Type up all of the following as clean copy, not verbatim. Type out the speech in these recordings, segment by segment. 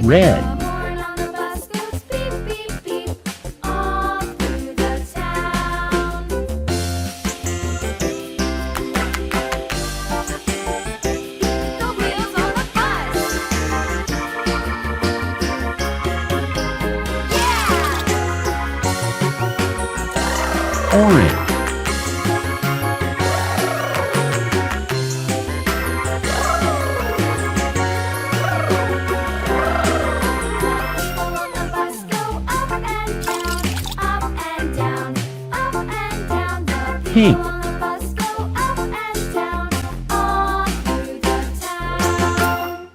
Red. horn on the bus goes beep, beep, beep, all through the town. The wheels on the bus. Yeah! Orange. People on the bus go up and down, up and down, up and down. The Pink. people on the bus go up and down, all through the town.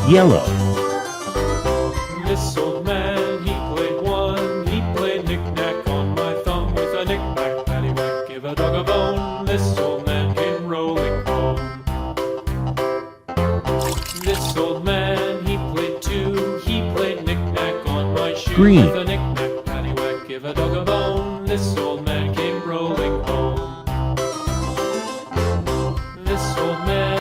Yellow. This old man, he played one. He played knick-knack on my thumb with a knick-knack, paddywhack, give a dog a bone. This old man came rolling home. This old man, he played two. He played knick-knack on my shoe Green. with a knick-knack, paddywhack, give a dog a bone. This old